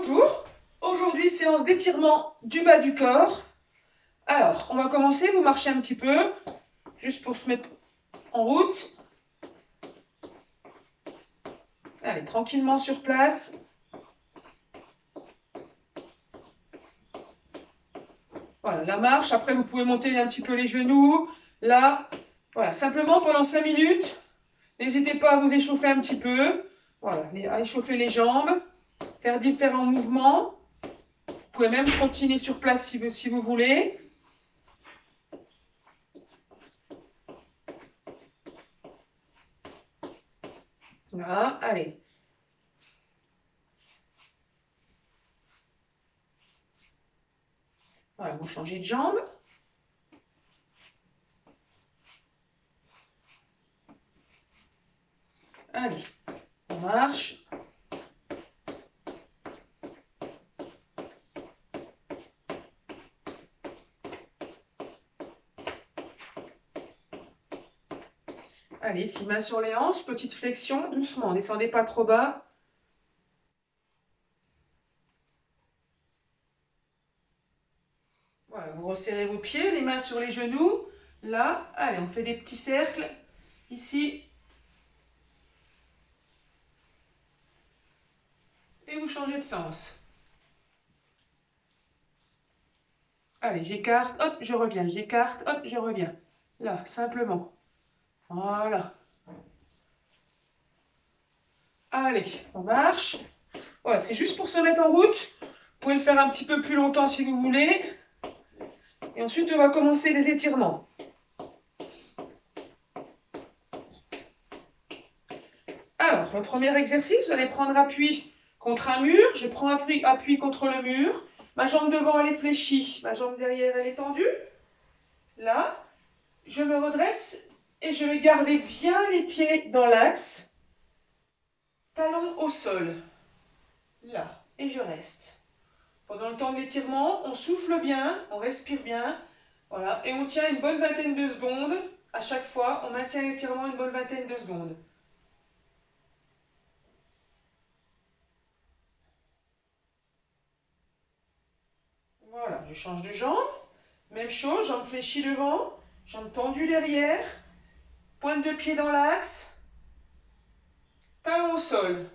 Bonjour, aujourd'hui séance d'étirement du bas du corps. Alors, on va commencer, vous marchez un petit peu, juste pour se mettre en route. Allez, tranquillement sur place. Voilà, la marche, après vous pouvez monter un petit peu les genoux. Là, voilà, simplement pendant 5 minutes, n'hésitez pas à vous échauffer un petit peu. Voilà, à échauffer les jambes, faire différents mouvements. Vous pouvez même continuer sur place si vous voulez. Voilà, allez. Voilà, vous changez de jambe. Allez, on marche. Allez, 6 mains sur les hanches, petite flexion, doucement, ne descendez pas trop bas. Voilà, vous resserrez vos pieds, les mains sur les genoux. Là, allez, on fait des petits cercles. Ici. Et vous changez de sens. Allez, j'écarte, hop, je reviens. J'écarte, hop, je reviens. Là, simplement. Voilà. Allez, on marche. Voilà, c'est juste pour se mettre en route. Vous pouvez le faire un petit peu plus longtemps si vous voulez. Et ensuite, on va commencer les étirements. Alors, le premier exercice, vous allez prendre appui contre un mur. Je prends appui contre le mur. Ma jambe devant, elle est fléchie. Ma jambe derrière, elle est tendue. Là, je me redresse et je vais garder bien les pieds dans l'axe. Talons au sol. Là, et je reste. Pendant le temps de l'étirement, on souffle bien, on respire bien. Voilà, et on tient une bonne vingtaine de secondes. À chaque fois, on maintient l'étirement une bonne vingtaine de secondes. Voilà, je change de jambe. Même chose, jambe fléchie devant, jambe tendue derrière, pointe de pied dans l'axe, talon au sol.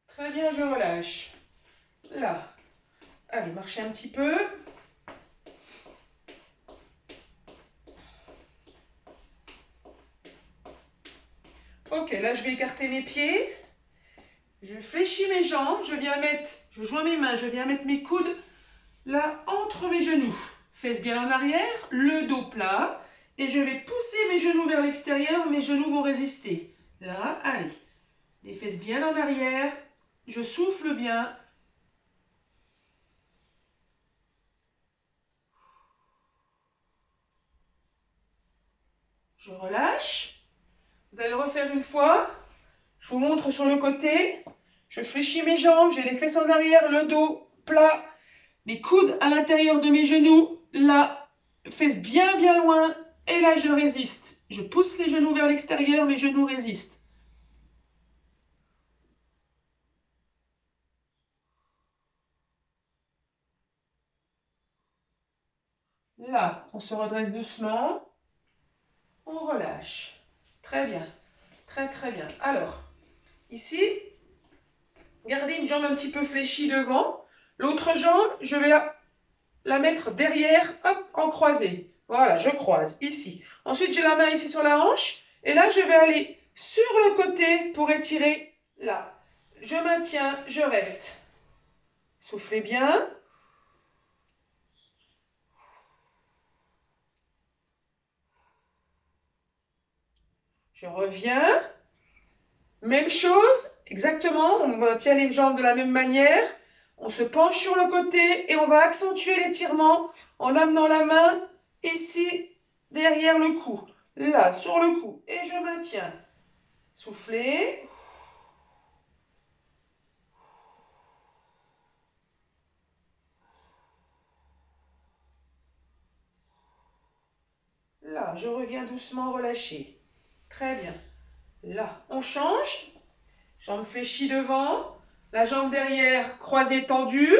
Très bien, je relâche. Là, allez, marchez un petit peu. Ok, là je vais écarter mes pieds. Je fléchis mes jambes, je joins mes mains, je viens mettre mes coudes là entre mes genoux. Fesses bien en arrière, le dos plat. Et je vais pousser mes genoux vers l'extérieur, mes genoux vont résister. Là, allez. Les fesses bien en arrière. Je souffle bien. Je relâche. Vous allez le refaire une fois. Je vous montre sur le côté. Je fléchis mes jambes, j'ai les fesses en arrière, le dos plat. Les coudes à l'intérieur de mes genoux. Là, fesses bien bien loin. Et là, je résiste. Je pousse les genoux vers l'extérieur, mes genoux résistent. Là, on se redresse doucement. On relâche. Très bien. Très très bien. Alors, ici, gardez une jambe un petit peu fléchie devant. L'autre jambe, je vais la mettre derrière, hop, en croisée. Voilà, je croise ici. Ensuite, j'ai la main ici sur la hanche. Et là, je vais aller sur le côté pour étirer là. Je maintiens, je reste. Soufflez bien. Je reviens. Même chose, exactement. On maintient les jambes de la même manière. On se penche sur le côté et on va accentuer l'étirement en amenant la main ici derrière le cou. Là, sur le cou. Et je maintiens. Soufflez. Là, je reviens doucement relâcher. Très bien. Là, on change. Jambe fléchie devant. La jambe derrière croisée tendue.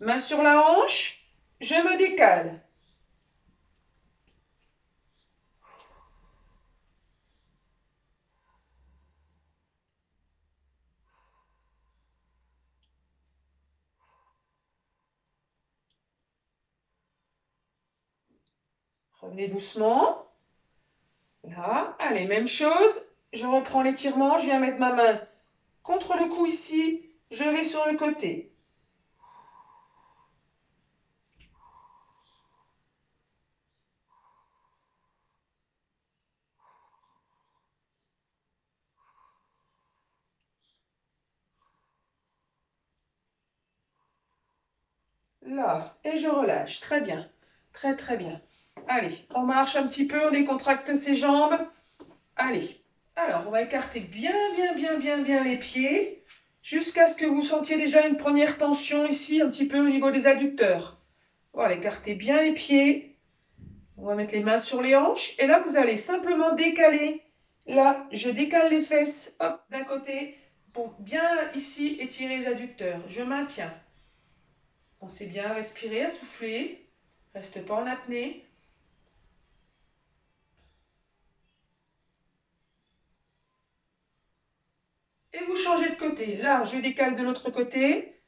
Main sur la hanche. Je me décale. Revenez doucement. Là, allez, même chose. Je reprends l'étirement. Je viens mettre ma main contre le cou ici. Je vais sur le côté. Là, et je relâche. Très bien. Très, très bien. Allez, on marche un petit peu, on décontracte ses jambes. Allez. Alors, on va écarter bien, bien, bien, bien, bien les pieds jusqu'à ce que vous sentiez déjà une première tension ici, un petit peu au niveau des adducteurs. Voilà, écartez bien les pieds. On va mettre les mains sur les hanches. Et là, vous allez simplement décaler. Là, je décale les fesses, hop, d'un côté, pour bien ici étirer les adducteurs. Je maintiens. Pensez bien à respirer, à souffler. Reste pas en apnée. Et vous changez de côté. Là, je décale de l'autre côté.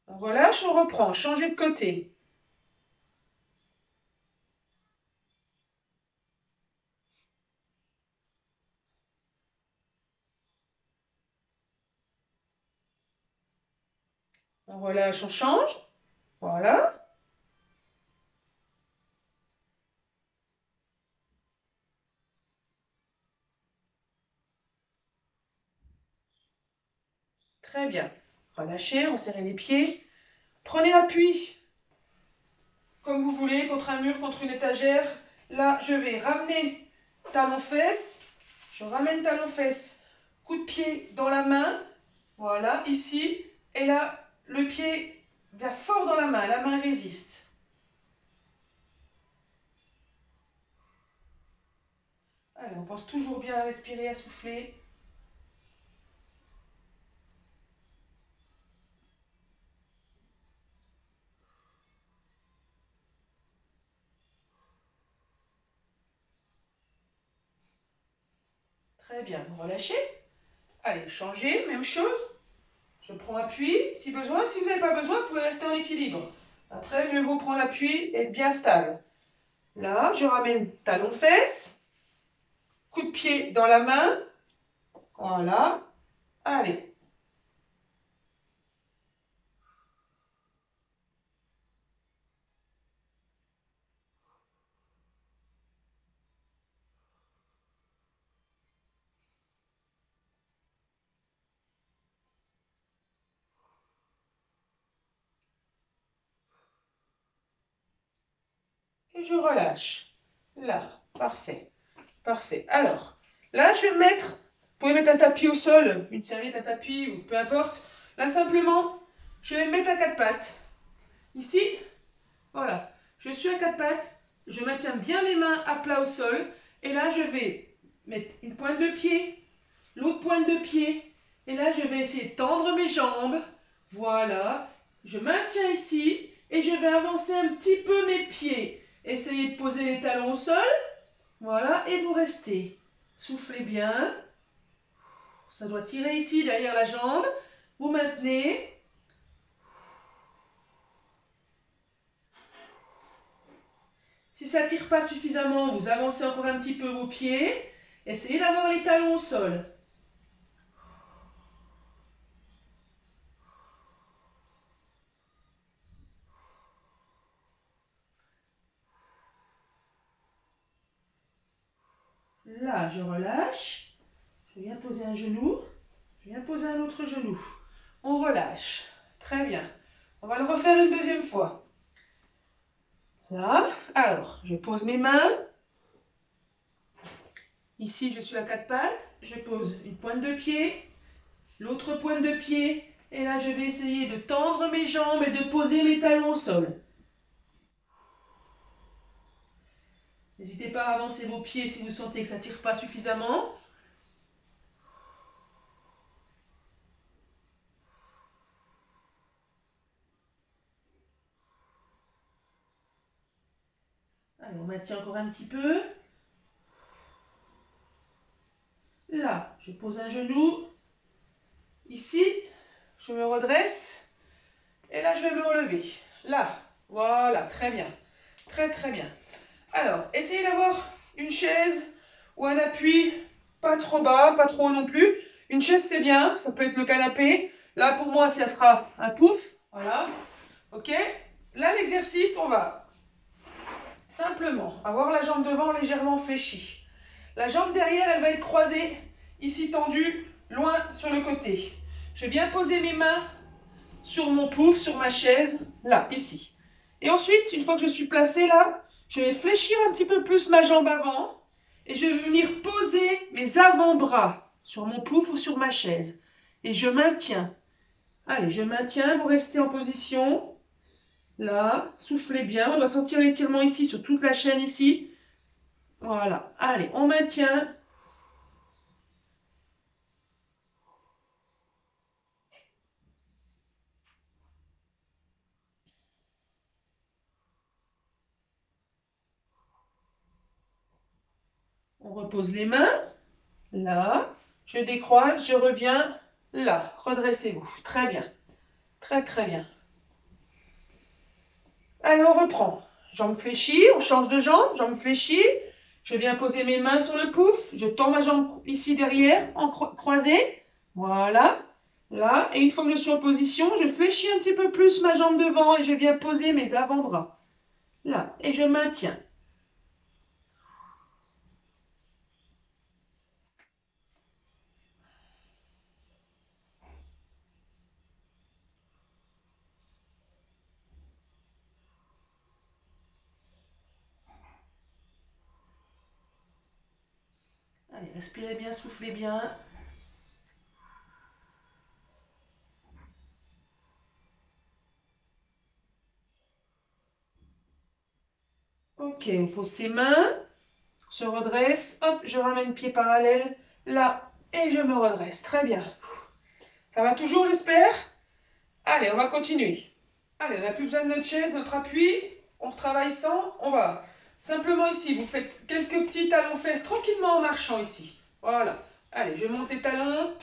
On relâche, on reprend. Changez de côté. On relâche, on change. Voilà. Très bien. Relâchez, on serre les pieds. Prenez appui, comme vous voulez, contre un mur, contre une étagère. Là, je vais ramener talon-fesse. Je ramène talon-fesse. Coup de pied dans la main. Voilà, ici. Et là, le pied va fort dans la main. La main résiste. Allez, on pense toujours bien à respirer, à souffler. Très bien, vous relâchez. Allez, changez, même chose. Je prends appui, si besoin. Si vous n'avez pas besoin, vous pouvez rester en équilibre. Après, mieux vaut prendre l'appui et être bien stable. Là, je ramène talon-fesse. Coup de pied dans la main. Voilà. Allez. Et je relâche. Là. Parfait. Parfait. Alors, là, je vais mettre, vous pouvez mettre un tapis au sol, une serviette, un tapis, ou peu importe. Là, simplement, je vais me mettre à quatre pattes. Ici, voilà. Je suis à quatre pattes. Je maintiens bien mes mains à plat au sol. Et là, je vais mettre une pointe de pied, l'autre pointe de pied. Et là, je vais essayer de tendre mes jambes. Voilà. Je maintiens ici et je vais avancer un petit peu mes pieds. Essayez de poser les talons au sol. Voilà, et vous restez. Soufflez bien. Ça doit tirer ici derrière la jambe. Vous maintenez. Si ça ne tire pas suffisamment, vous avancez encore un petit peu vos pieds. Essayez d'avoir les talons au sol. Là, je relâche. Je viens poser un genou. Je viens poser un autre genou. On relâche. Très bien. On va le refaire une deuxième fois. Là. Alors, je pose mes mains. Ici, je suis à quatre pattes. Je pose une pointe de pied, l'autre pointe de pied. Et là, je vais essayer de tendre mes jambes et de poser mes talons au sol. N'hésitez pas à avancer vos pieds si vous sentez que ça ne tire pas suffisamment. Allez, on maintient encore un petit peu. Là, je pose un genou. Ici, je me redresse. Et là, je vais me relever. Là, voilà, très bien. Très, très bien. Alors, essayez d'avoir une chaise ou un appui, pas trop bas, pas trop haut non plus. Une chaise, c'est bien, ça peut être le canapé. Là, pour moi, ça sera un pouf. Voilà. Ok. Là, l'exercice, on va simplement avoir la jambe devant légèrement fléchie. La jambe derrière, elle va être croisée, ici tendue, loin sur le côté. Je vais bien poser mes mains sur mon pouf, sur ma chaise, là, ici. Et ensuite, une fois que je suis placée là, je vais fléchir un petit peu plus ma jambe avant et je vais venir poser mes avant-bras sur mon pouf ou sur ma chaise. Et je maintiens. Allez, je maintiens, vous restez en position. Là, soufflez bien, on doit sentir l'étirement ici, sur toute la chaîne ici. Voilà, allez, on maintient. On repose les mains. Là, je décroise, je reviens. Là, redressez-vous. Très bien, très très bien. Allez, on reprend. Jambe fléchie, on change de jambe, jambe fléchie. Je viens poser mes mains sur le pouf. Je tends ma jambe ici derrière, en croisée. Voilà. Là. Et une fois que je suis en position, je fléchis un petit peu plus ma jambe devant et je viens poser mes avant-bras. Là. Et je maintiens. Allez, respirez bien, soufflez bien. Ok, on pose ses mains, se redresse. Hop, je ramène pied parallèle. Là. Et je me redresse. Très bien. Ça va toujours, j'espère? Allez, on va continuer. Allez, on n'a plus besoin de notre chaise, notre appui. On retravaille sans. On va simplement ici, vous faites quelques petits talons-fesses tranquillement en marchant ici. Voilà. Allez, je monte les talons.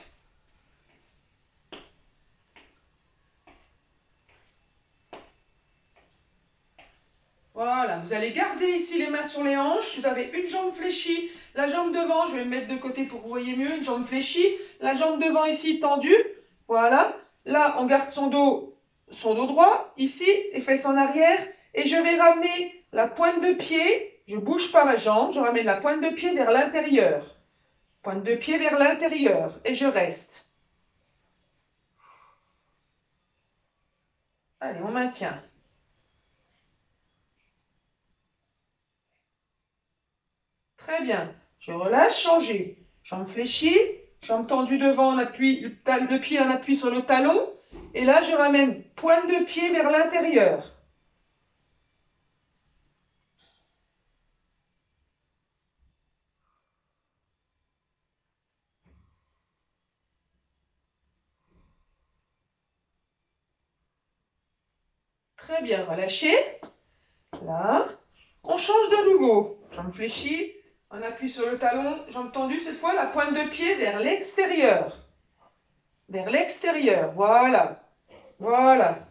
Voilà, vous allez garder ici les mains sur les hanches. Vous avez une jambe fléchie, la jambe devant, je vais me mettre de côté pour que vous voyez mieux. Une jambe fléchie, la jambe devant ici tendue. Voilà. Là, on garde son dos droit. Ici, les fesses en arrière. Et je vais ramener la pointe de pied. Je ne bouge pas ma jambe. Je ramène la pointe de pied vers l'intérieur. Pointe de pied vers l'intérieur. Et je reste. Allez, on maintient. Très bien. Je relâche, changer. Jambe fléchie, jambe tendue devant, on appuie le pied en appui sur le talon. Et là, je ramène pointe de pied vers l'intérieur. Très bien, relâchez. Là. On change de nouveau. Jambe fléchie, on appuie sur le talon, jambe tendue. Cette fois, la pointe de pied vers l'extérieur. Vers l'extérieur, voilà. Voilà.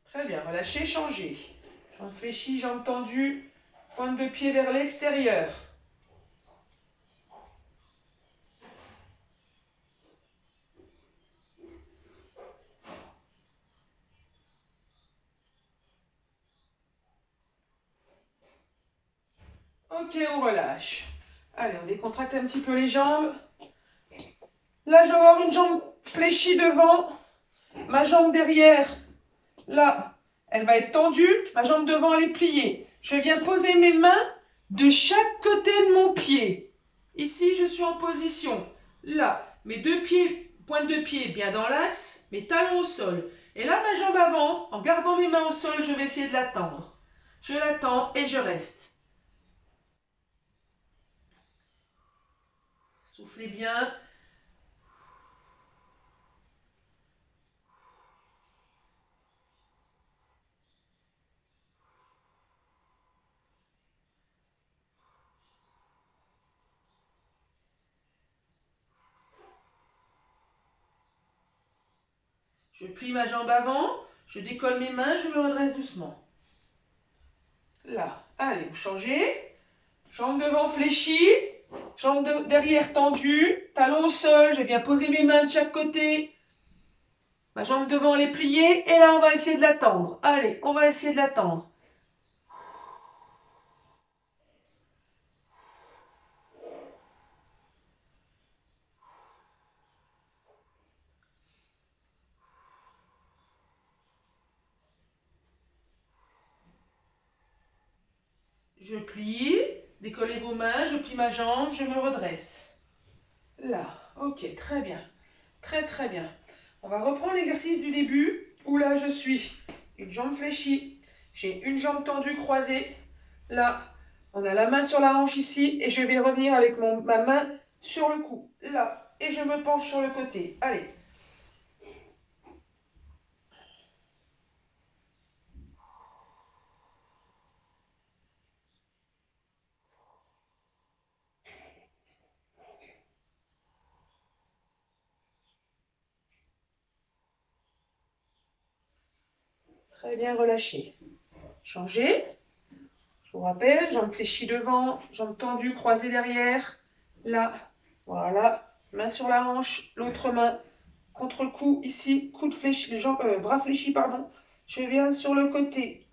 Très bien, relâchez, changez. Jambe fléchie, jambe tendue, pointe de pied vers l'extérieur. Ok, on relâche. Allez, on décontracte un petit peu les jambes. Là, je vais avoir une jambe fléchie devant, ma jambe derrière, là, elle va être tendue, ma jambe devant, elle est pliée. Je viens poser mes mains de chaque côté de mon pied. Ici, je suis en position. Là, mes deux pieds, pointe de pied bien dans l'axe, mes talons au sol. Et là, ma jambe avant, en gardant mes mains au sol, je vais essayer de la tendre. Je la tends et je reste. Soufflez bien. Je plie ma jambe avant, je décolle mes mains, je me redresse doucement. Là, allez, vous changez. Jambe devant fléchie, jambe derrière tendue, talon au sol, je viens poser mes mains de chaque côté. Ma jambe devant elle est pliée et là on va essayer de la tendre. Allez, on va essayer de la tendre. Je plie, décollez vos mains, je plie ma jambe, je me redresse. Là, ok, très bien. Très très bien. On va reprendre l'exercice du début où là je suis une jambe fléchie, j'ai une jambe tendue croisée. Là, on a la main sur la hanche ici et je vais revenir avec ma main sur le cou. Là, et je me penche sur le côté. Allez. Très bien relâché. Changez. Je vous rappelle, jambe fléchie devant, jambe tendue croisée derrière. Là, voilà. Main sur la hanche, l'autre main contre le cou ici, coude fléchi, bras fléchis, pardon. Je viens sur le côté.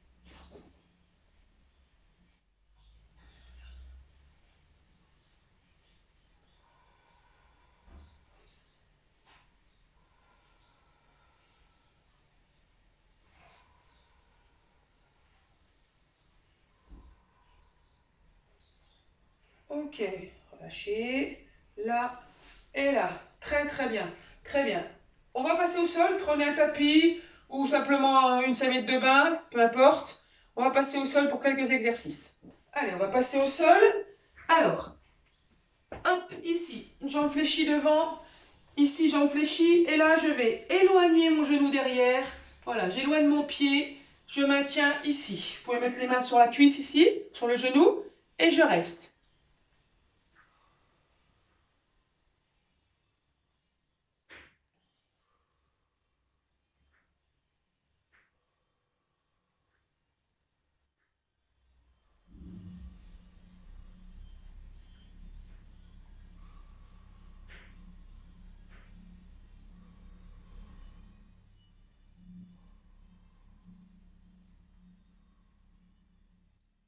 Ok, relâchez. Là et là. Très très bien. Très bien. On va passer au sol. Prenez un tapis ou simplement une serviette de bain, peu importe. On va passer au sol pour quelques exercices. Allez, on va passer au sol. Alors, hop, ici, une jambe fléchie devant. Ici, jambe fléchie. Et là, je vais éloigner mon genou derrière. Voilà, j'éloigne mon pied. Je maintiens ici. Vous pouvez mettre les mains sur la cuisse ici, sur le genou. Et je reste.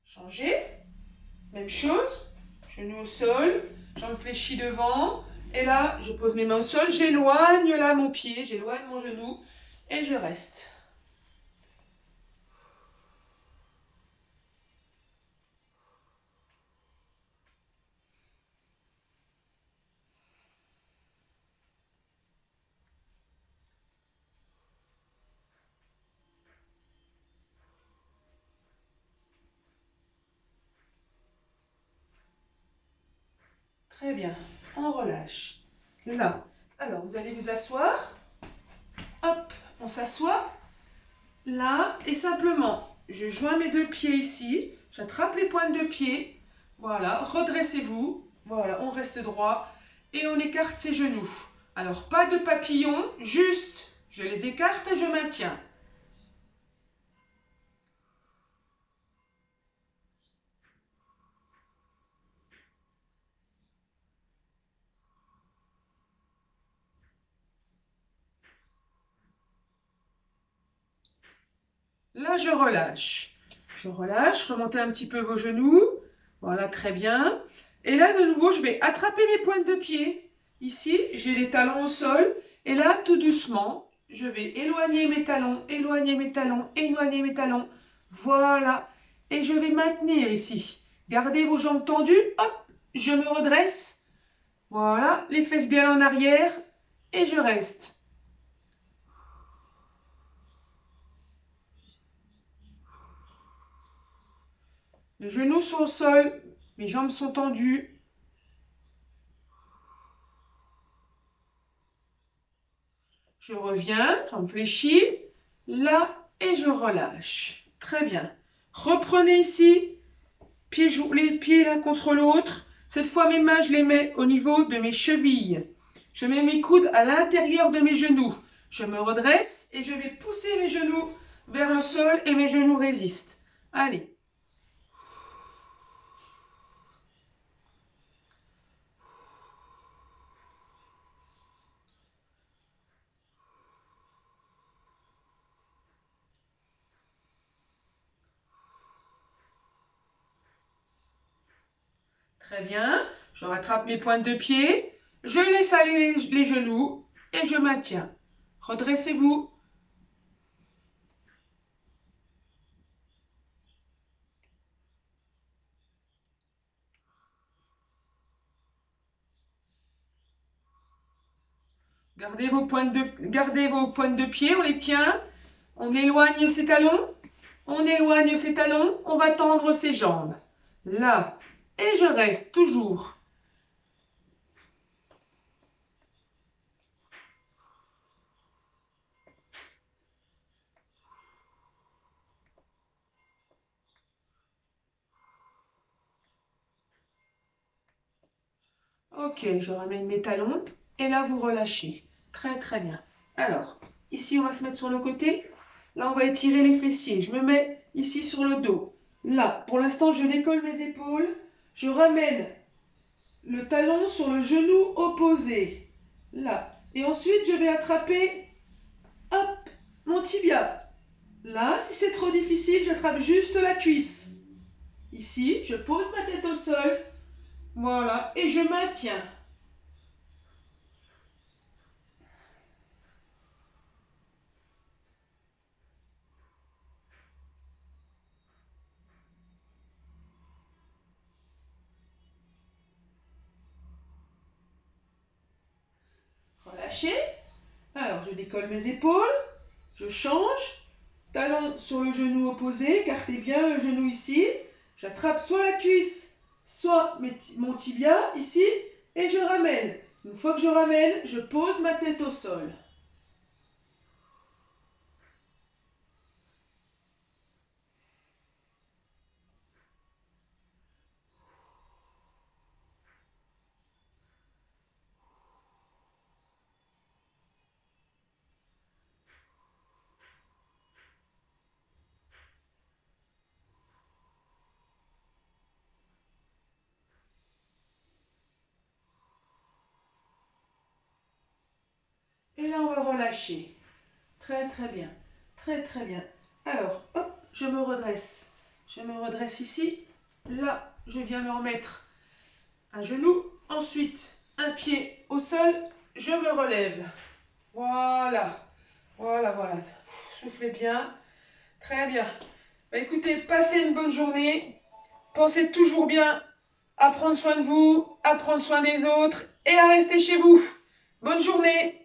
Changez. Même chose. Genou au sol. Jambe fléchie devant. Et là, je pose mes mains au sol. J'éloigne là mon pied. J'éloigne mon genou. Et je reste. Très bien. On relâche. Là. Alors, vous allez vous asseoir. Hop, on s'assoit. Là. Et simplement, je joins mes deux pieds ici. J'attrape les pointes de pied. Voilà. Redressez-vous. Voilà, on reste droit. Et on écarte ses genoux. Alors, pas de papillon. Juste, je les écarte et je maintiens. Là, je relâche. Je relâche, remontez un petit peu vos genoux. Voilà, très bien. Et là, de nouveau, je vais attraper mes pointes de pied. Ici, j'ai les talons au sol. Et là, tout doucement, je vais éloigner mes talons, éloigner mes talons, éloigner mes talons. Voilà. Et je vais maintenir ici. Gardez vos jambes tendues. Hop, je me redresse. Voilà, les fesses bien en arrière. Et je reste. Les genoux sont au sol. Mes jambes sont tendues. Je reviens, j'en fléchis. Là, et je relâche. Très bien. Reprenez ici. Les pieds l'un contre l'autre. Cette fois, mes mains, je les mets au niveau de mes chevilles. Je mets mes coudes à l'intérieur de mes genoux. Je me redresse et je vais pousser mes genoux vers le sol et mes genoux résistent. Allez. Très bien. Je rattrape mes pointes de pied. Je laisse aller les genoux et je maintiens. Redressez-vous. Gardez vos pointes de pied, on les tient. On éloigne ses talons. On éloigne ses talons. On va tendre ses jambes. Là. Et je reste toujours. Ok, je ramène mes talons. Et là, vous relâchez. Très, très bien. Alors, ici, on va se mettre sur le côté. Là, on va étirer les fessiers. Je me mets ici sur le dos. Là, pour l'instant, je décolle mes épaules. Je ramène le talon sur le genou opposé. Là. Et ensuite, je vais attraper, hop, mon tibia. Là, si c'est trop difficile, j'attrape juste la cuisse. Ici, je pose ma tête au sol. Voilà. Et je maintiens. Relâchez. Alors, je décolle mes épaules. Je change. Talon sur le genou opposé. Écartez bien le genou ici. J'attrape soit la cuisse, soit mon tibia ici. Et je ramène. Une fois que je ramène, je pose ma tête au sol. Et là, on va relâcher. Très, très bien. Très, très bien. Alors, hop, je me redresse. Je me redresse ici. Là, je viens me remettre un genou. Ensuite, un pied au sol. Je me relève. Voilà. Voilà, voilà. Soufflez bien. Très bien. Bah, écoutez, passez une bonne journée. Pensez toujours bien à prendre soin de vous, à prendre soin des autres et à rester chez vous. Bonne journée.